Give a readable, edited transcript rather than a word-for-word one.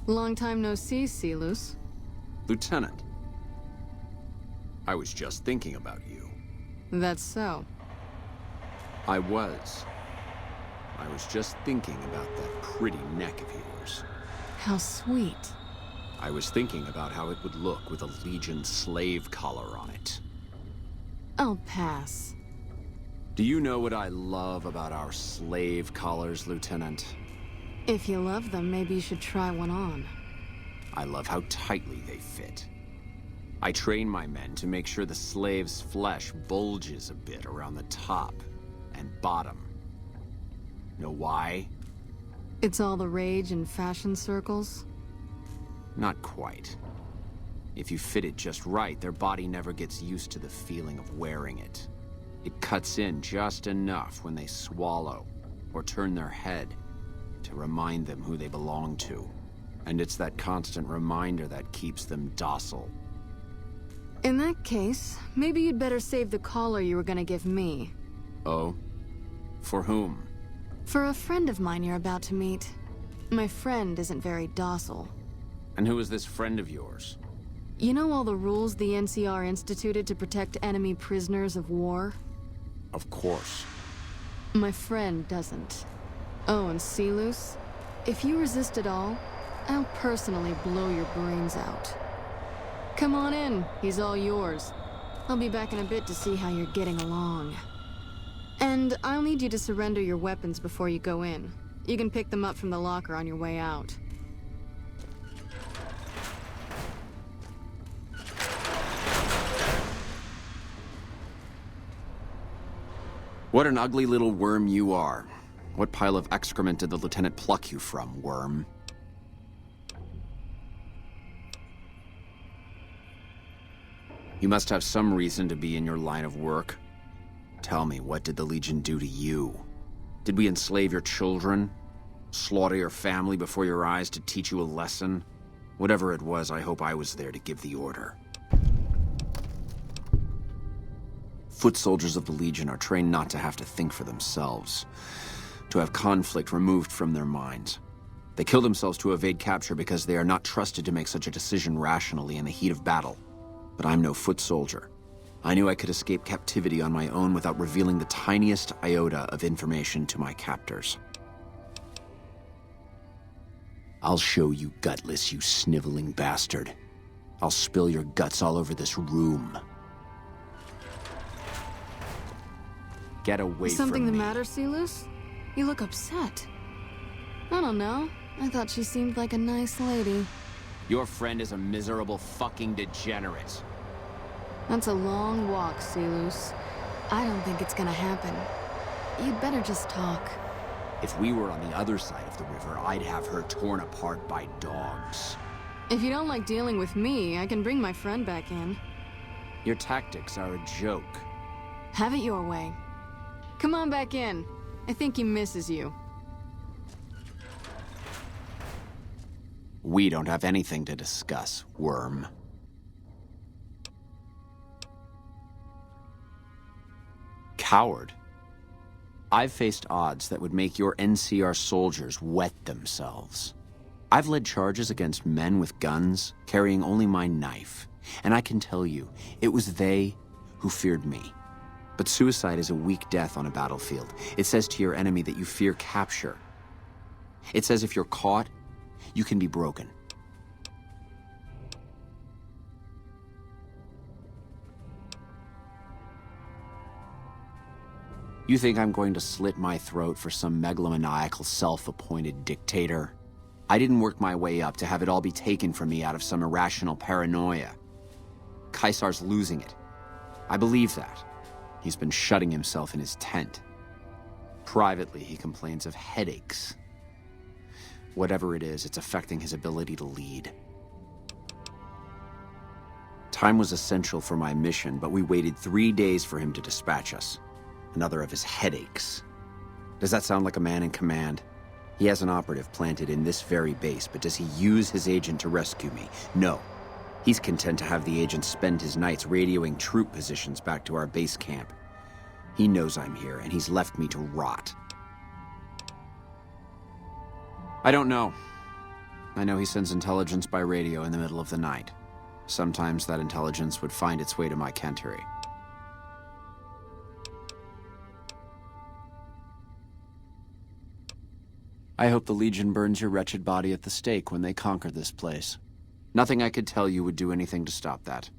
Long time no see, Silus. Lieutenant. I was just thinking about you. That's so. I was just thinking about that pretty neck of yours. How sweet. I was thinking about how it would look with a Legion slave collar on it. I'll pass. Do you know what I love about our slave collars, Lieutenant? If you love them, maybe you should try one on. I love how tightly they fit. I train my men to make sure the slave's flesh bulges a bit around the top and bottom. Know why? It's all the rage in fashion circles? Not quite. If you fit it just right, their body never gets used to the feeling of wearing it. It cuts in just enough when they swallow or turn their head to remind them who they belong to. And it's that constant reminder that keeps them docile. In that case, maybe you'd better save the collar you were gonna give me. Oh? For whom? For a friend of mine you're about to meet. My friend isn't very docile. And who is this friend of yours? You know all the rules the NCR instituted to protect enemy prisoners of war? Of course. My friend doesn't. Oh, and Silus, if you resist at all, I'll personally blow your brains out. Come on in, he's all yours. I'll be back in a bit to see how you're getting along. And I'll need you to surrender your weapons before you go in. You can pick them up from the locker on your way out. What an ugly little worm you are. What pile of excrement did the lieutenant pluck you from, worm? You must have some reason to be in your line of work. Tell me, what did the Legion do to you? Did we enslave your children? Slaughter your family before your eyes to teach you a lesson? Whatever it was, I hope I was there to give the order. Foot soldiers of the Legion are trained not to have to think for themselves, to have conflict removed from their minds. They kill themselves to evade capture because they are not trusted to make such a decision rationally in the heat of battle. But I'm no foot soldier. I knew I could escape captivity on my own without revealing the tiniest iota of information to my captors. I'll show you gutless, you sniveling bastard. I'll spill your guts all over this room. Get away from me. Something the matter, Silus? You look upset. I don't know. I thought she seemed like a nice lady. Your friend is a miserable fucking degenerate. That's a long walk, Silus. I don't think it's gonna happen. You'd better just talk. If we were on the other side of the river, I'd have her torn apart by dogs. If you don't like dealing with me, I can bring my friend back in. Your tactics are a joke. Have it your way. Come on back in. I think he misses you. We don't have anything to discuss, worm. Coward. I've faced odds that would make your NCR soldiers wet themselves. I've led charges against men with guns, carrying only my knife. And I can tell you, it was they who feared me. But suicide is a weak death on a battlefield. It says to your enemy that you fear capture. It says if you're caught, you can be broken. You think I'm going to slit my throat for some megalomaniacal self-appointed dictator? I didn't work my way up to have it all be taken from me out of some irrational paranoia. Caesar's losing it. I believe that. He's been shutting himself in his tent. Privately, he complains of headaches. Whatever it is, it's affecting his ability to lead. Time was essential for my mission, but we waited 3 days for him to dispatch us. Another of his headaches. Does that sound like a man in command? He has an operative planted in this very base, but does he use his agent to rescue me? No. He's content to have the agent spend his nights radioing troop positions back to our base camp. He knows I'm here, and he's left me to rot. I don't know. I know he sends intelligence by radio in the middle of the night. Sometimes that intelligence would find its way to my cantery. I hope the Legion burns your wretched body at the stake when they conquer this place. Nothing I could tell you would do anything to stop that.